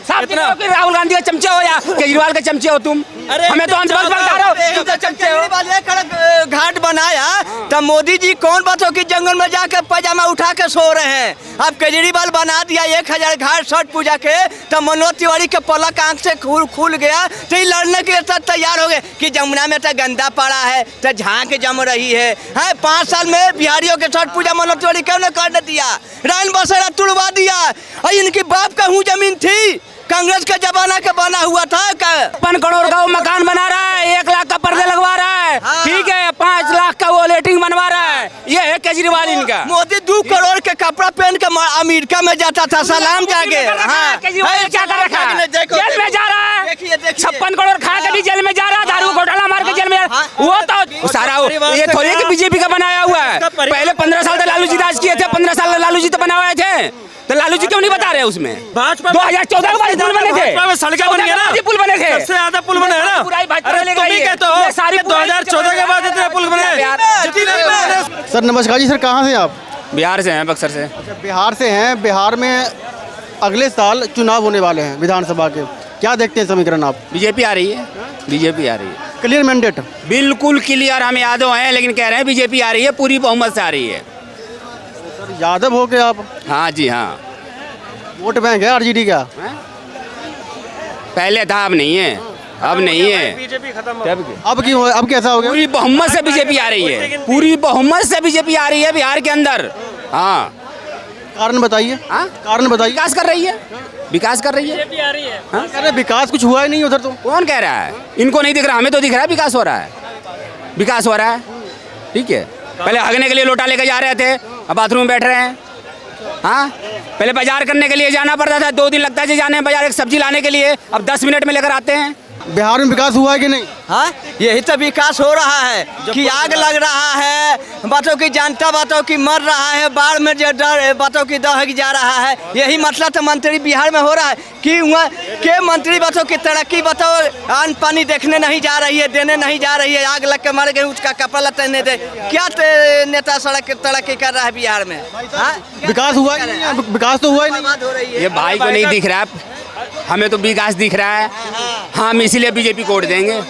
राहुल गांधी के चमचे हो या केजरीवाल के चमचे हो तुम? हमें तो अंधभक्त बता रहे हो, तुम चमचे हो। घाट बनाया तब मोदी जी कौन बातों की जंगल में जाकर पैजामा उठा के सो रहे हैं। अब केजरीवाल बना दिया 1000 घाट छठ पूजा के, तब मनोज तिवारी के पलक आंख से खुल गया तो ये लड़ने के लिए तैयार हो गए कि जमुना में तो गंदा पड़ा है, तो झांक जम रही है। 5 साल में बिहारियों के छठ पूजा मनोज तिवारी क्यों न कर दिया? रान बसेरा तुड़वा दिया। और इनकी बाप का हूँ जमीन थी, कांग्रेस के जमाना का बना हुआ था। 55 करोड़ का वो मकान बना रहा है, 1 लाख का पर्दे लगवा रहा है, ठीक है, 5 लाख का वो लेटरिन बनवा रहा है। ये है केजरीवाल इनका। मोदी 2 करोड़ के कपड़ा पहन के अमेरिका में जाता था सलाम जाके। केजरीवाल क्या कर रखा है? जेल में जा रहा है, 56 करोड़ खा के भी जेल में जा रहा है, दारू घोटाला मार के जेल में। वो तो सारा ये थोड़ी कि बीजेपी का बनाया हुआ है। पहले 15 साल तक लालू जी राज किए थे, 15 साल लालू जी तो बना हुए थे, तो लालू जी क्यों नहीं बता रहे उसमें? 2014 में पुल बने थे, सड़कें बन गया ना, पुल बने थे, सबसे ज्यादा पुल बने हैं ना। अरे तुम ही कहते हो सारी 2014 के बाद इतने पुल बने। सर नमस्कार जी। सर कहाँ से आप? बिहार से हैं, बक्सर से। अच्छा, बिहार से हैं। बिहार में अगले साल चुनाव होने वाले हैं विधानसभा के, क्या देखते हैं समीकरण आप? बीजेपी आ रही है, बीजेपी आ रही है, क्लियर मैंडेट? बिल्कुल क्लियर। हम यादव हैं लेकिन कह रहे हैं बीजेपी आ रही है, पूरी बहुमत से आ रही है। सर यादव हो के आप? हाँ जी हाँ। वोट बैंक है आरजेडी का? पहले था, अब नहीं है, अब नहीं है। बीजेपी खत्म। अब क्यों? अब कैसा हो गया? पूरी बहुमत से बीजेपी आ रही है, पूरी बहुमत से बीजेपी आ रही है बिहार के अंदर। हाँ, कारण बताइए। कारण बताइए। विकास कर रही है, विकास कर रही है। कह रहे विकास कुछ हुआ ही नहीं उधर तो। कौन कह रहा है? इनको नहीं दिख रहा, हमें तो दिख रहा है विकास हो रहा है, विकास हो रहा है, ठीक है। पहले हगने के लिए लोटा लेकर जा रहे थे, अब बाथरूम में बैठ रहे हैं। हाँ, पहले बाजार करने के लिए जाना पड़ता था, 2 दिन लगता है जाने बाजार एक सब्जी लाने के लिए, अब 10 मिनट में लेकर आते हैं। बिहार में विकास हुआ है कि नहीं? हाँ, यही तो विकास हो रहा है कि आग लग रहा है, बातों की जानता, बातों की मर रहा है, बाढ़ में जो डर बातों की दह जा रहा है। यही मतलब तो मंत्री बिहार में हो रहा है कि वहाँ के मंत्री बातों की तरक्की बताओ, अन्न पानी देखने नहीं जा रही है, देने नहीं जा रही है, आग लग के मर गए, उसका कपड़ा लत्ता नहीं दे। क्या नेता सड़क तरक्की कर रहा है बिहार में? विकास हुआ ही नहीं, विकास तो हुआ ही नहीं। ये भाई को नहीं दिख रहा है, हमें तो विकास दिख रहा है। हम इसीलिए बीजेपी को वोट देंगे,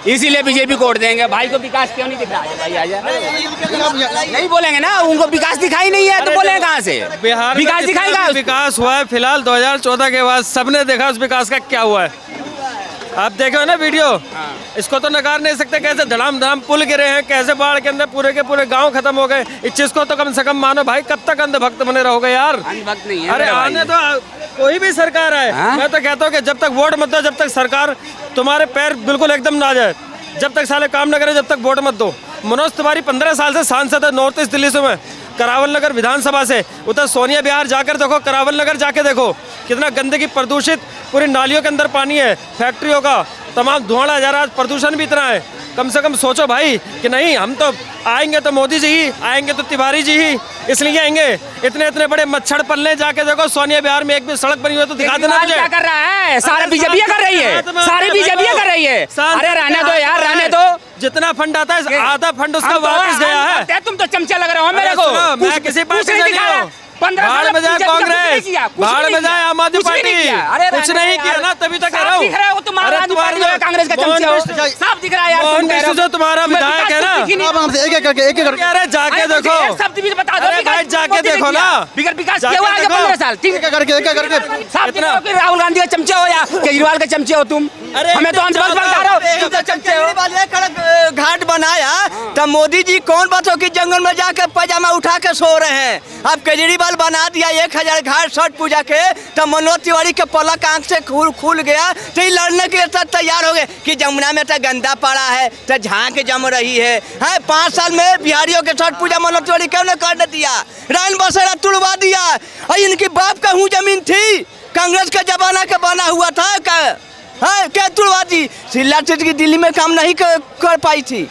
इसीलिए बीजेपी को वोट देंगे। भाई को विकास क्यों नहीं दिख रहा है? भाई आजा, नहीं बोलेंगे ना, उनको विकास दिखाई नहीं है तो बोलेंगे कहाँ से? बिहार में विकास दिखाएगा, विकास हुआ है फिलहाल 2014 के बाद, सबने देखा उस विकास का क्या हुआ है। आप देखो ना वीडियो, इसको तो नकार नहीं सकते। कैसे धड़ाम धड़ाम पुल गिरे हैं, कैसे बाढ़ के अंदर पूरे के पूरे गांव खत्म हो गए। इस चीज को तो कम से कम मानो भाई, कब तक अंधभक्त बने रहोगे यार? अंधभक्त नहीं है। अरे आने तो कोई भी सरकार आए, मैं तो कहता हूँ कि जब तक वोट मत दो, जब तक सरकार तुम्हारे पैर बिल्कुल एकदम ना जाए, जब तक साले काम न करे, जब तक वोट मत दो। मनोज तिवारी 15 साल से सांसद है नॉर्थ ईस्ट दिल्ली से, में करावल नगर विधानसभा से। उधर सोनिया विहार जाकर देखो, करावल नगर जाके देखो, कितना गंदगी, प्रदूषित, पूरी नालियों के अंदर पानी है, फैक्ट्रियों का तमाम धुआं जा रहा है, प्रदूषण भी इतना है। कम से कम सोचो भाई कि नहीं, हम तो आएंगे तो मोदी जी ही आएंगे, तो तिवारी जी ही इसलिए आएंगे। इतने इतने बड़े मच्छर पलने जाके देखो, सोनिया विहार में एक भी सड़क बनी हुई तो दिखा देना मुझे। क्या कर रहा है? सारे बीजेपी कर रही है, सारी बीजेपी कर रही है। अरे रहने दो यार, रहने दो। जितना फंड आता है आधा फंड उसका वापस गया है। तुम तो चमचा लग रहे हो मेरे को। मैं किसी पार्टी से नहीं हूँ। बाढ़ में जाए कांग्रेस, बाढ़ में जाए आम आदमी पार्टी, कुछ नहीं किया ना, तभी तक कह रहा हूँ। कांग्रेस का चमचा हो, साफ दिख रहा है यार। जो तुम्हारा विधायक है ना, एक एक करके अरे जाके देखो, सब बता दो भाई जाके देखो ना, बिगड़ विकास किया हुआ है 15 साल। एक करके साफ दिख रहा हो कि राहुल गांधी के चमचे हो या केजरीवाल के चमचे हो तुम? हमें तो अंधभक्त बता रहे हो, तुम तो चमचे हो। घाट बनाया तब मोदी जी कौन बातों की जंगल में जाकर पैजामा उठा के सो रहे हैं। अब केजरीवाल बना दिया 1000 घाट छठ पूजा के, तब मनोज तिवारी के पलक आंख से खुल गया तो ये लड़ने के लिए तैयार हो गए कि जमुना में तो गंदा पड़ा है, तो झांक जम रही है। 5 साल में बिहारियों के छठ पूजा मनोज तिवारी क्यों न कर दिया? रान बसेरा तुड़वा दिया। और इनकी बाप का हूँ जमीन थी, कांग्रेस के जमाना का बना हुआ था। क्या तुड़वा दी? सिल्ला चीज की दिल्ली में काम नहीं कर पाई थी,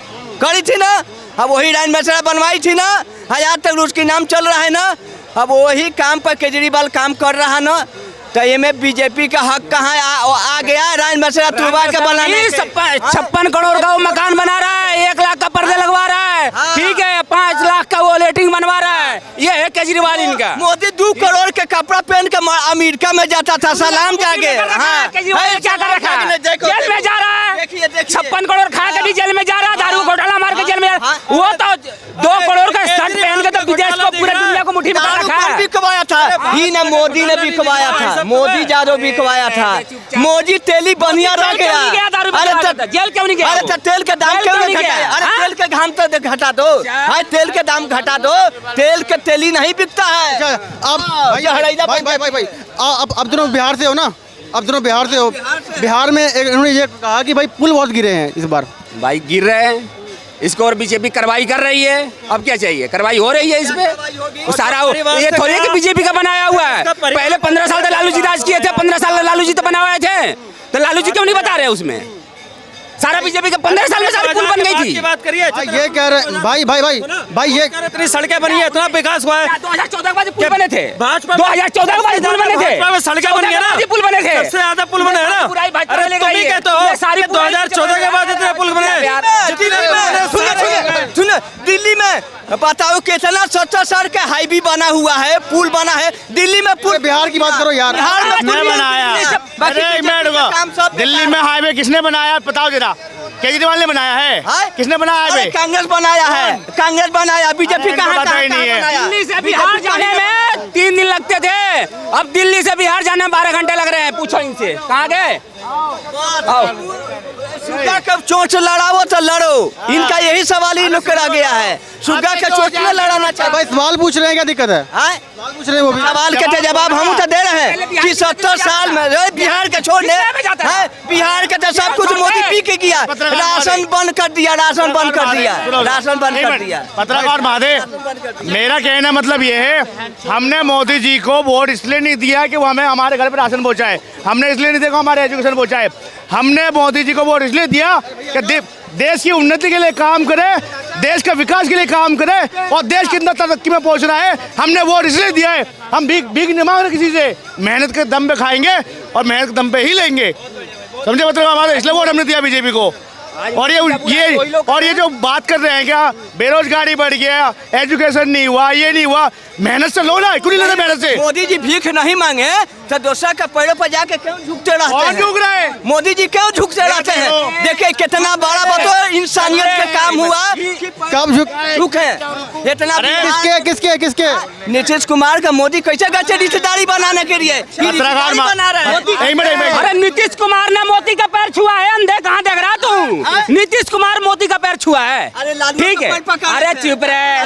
करी थी ना। अब वही रान बसेरा बनवाई थी ना, आज तक उसकी नाम चल रहा है ना। अब वही काम पर केजरीवाल काम कर रहा ना, तो ये में बीजेपी का हक कहाँ आ गया? रान बसेरा तुड़वा के बनाने। 56 करोड़ का वो मकान बना रहा है, 1 लाख का पर्दे लगवा रहा है, ठीक है, 5 लाख का वो लेटरिन बनवा रहा है। ये है ये केजरीवाल इनका। मोदी 2 करोड़ के कपड़ा पहन के अमेरिका में जाता था सलाम जाके। हाँ केजरीवाल ने क्या कर रखा है? जेल में जा रहा है, 56 करोड़ खा के भी जेल में जा रहा है, दारू घोटाला मार के जेल में। वो तो 2 करोड़ का शर्ट पहन के तो विदेश को पूरे दुनिया को मुट्ठी में रखा है। बिकवाया था ही ना, मोदी ने बिकवाया था, मोदी जादव बिकवाया था। मोदी तेली बढ़िया रह गया। जेल क्यों नहीं गया? अरे तेल के दाम क्यों नहीं घटाया? अरे तेल के दाम तो घटा दो, अरे तेल के दाम घटा दो, तेल के तेली नहीं बिकता है। अब दोनों बिहार से हो ना, अब दोनों बिहार से हो। बिहार में उन्होंने ये कहा कि भाई पुल बहुत गिरे हैं इस बार। भाई गिर रहे हैं, इसको और बीजेपी कार्रवाई कर रही है। अब क्या चाहिए? कार्रवाई हो रही है इस पे। वो सारा ये थोड़ी है कि बीजेपी का बनाया हुआ है। पहले 15 साल तक लालू जी राज किए थे, 15 साल लालू जी तो बना हुए थे, तो लालू जी क्यों नहीं बता रहे उसमें? सारा बीजेपी का 15 साल में सारी पुल बन गई थी। बात करिए, ये कह रहे भाई ये इतनी सड़कें बनी है, इतना विकास हुआ है। 2014 के बाद पुल बने थे, 2014 के बाद पुल बने थे, सड़कें बनी है ना, पुल बने थे, सबसे ज्यादा पुल बने हैं ना। अरे तुम ही कहते हो सारी 2014 के बाद इतने पुल बने। सुनो, दिल्ली में बताओ कितना 70 सड़क के हाईवे बना हुआ है, पुल बना है दिल्ली में। पुल बिहार की बात करो यार। बिहार में किसने बनाया? अरे एक मिनट रुको, दिल्ली में हाईवे किसने बनाया बताओ जरा? केजरीवाल ने बनाया है? किसने बनाया हाईवे? कांग्रेस बनाया है, कांग्रेस बनाया, बीजेपी कहाँ बनाया? दिल्ली से बिहार जाने में 3 दिन लगते थे, अब दिल्ली से बिहार जाने में 12 घंटे लग रहे हैं। पूछो इनसे कहाँ गए? सुग्गा का चोंच लड़ाओ तो लड़ो, इनका यही सवाल ही रह गया है। सुग्गा का चोंच में लड़ाना चाहिए। भाई सवाल पूछ रहे हैं, क्या दिक्कत है? सवाल पूछ रहे हैं वो भी। सवाल के जवाब हम तो दे रहे हैं कि 70 साल में बिहार के छोड़ दे, बिहार के तो सब कुछ मोदी पी के किया। राशन बंद कर दिया, राशन बंद कर दिया, राशन बंद कर दिया। पत्रकार महादेव, मेरा कहना मतलब ये है, हमने मोदी जी को वोट इसलिए नहीं दिया कि वो हमें हमारे घर पे राशन पहुंचाए, हमने इसलिए नहीं देखा हमारे एजुकेशन पहुंचाए। हमने मोदी जी को वोट इसलिए दिया कि देश की उन्नति के लिए काम करे, देश के विकास के लिए काम करे और देश कितना तरक्की में पहुंच रहा है, हमने वोट इसलिए दिया है। हम भीख नहीं मांग रहे किसी से, मेहनत के दम पे खाएंगे और मेहनत के दम पे ही लेंगे, समझे? मतलब हमारे इसलिए वोट हमने दिया बीजेपी को। और ये जो बात कर रहे हैं क्या बेरोजगारी बढ़ गया, एजुकेशन नहीं हुआ, ये नहीं हुआ, मेहनत से लो ना, क्यों नहीं लेते मेहनत से? मोदी जी भीख नहीं मांगे तो दूसरा के पैरों पर जाके क्यों झुकते रहते हैं? कौन झुक रहा है? मोदी जी क्यों झुकते रहते हैं? देखिए कितना बड़ा बताओ इंसानियत का काम हुआ, कब झुके इतना। किसके नीतीश कुमार का मोदी कैसे गए रिश्तेदारी बनाने के लिए? बना रहे हैं। अरे नीतीश कुमार ने मोदी का पैर छुआ है, अंधे कहाँ देख रहा तू? नीतीश कुमार मोदी का पैर छुआ है, ठीक है? अरे चुप रहे,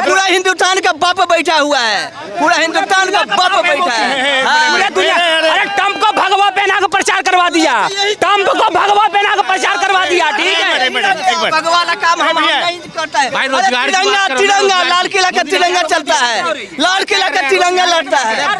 पूरा हिंदुस्तान का बाप बैठा हुआ है, पूरा हिंदुस्तान का बाप बैठा है पूरा दुनिया। अरे ट्रम्प को भगवा पहना के प्रचार करवा दिया, ट्रम्प को भगवा पहना के प्रचार करवा दिया, ठीक है? भगवा का काम हम नहीं करता है। तिरंगा, तिरंगा, लाल किला का तिरंगा चलता है, लाल किला का तिरंगा लड़ता है।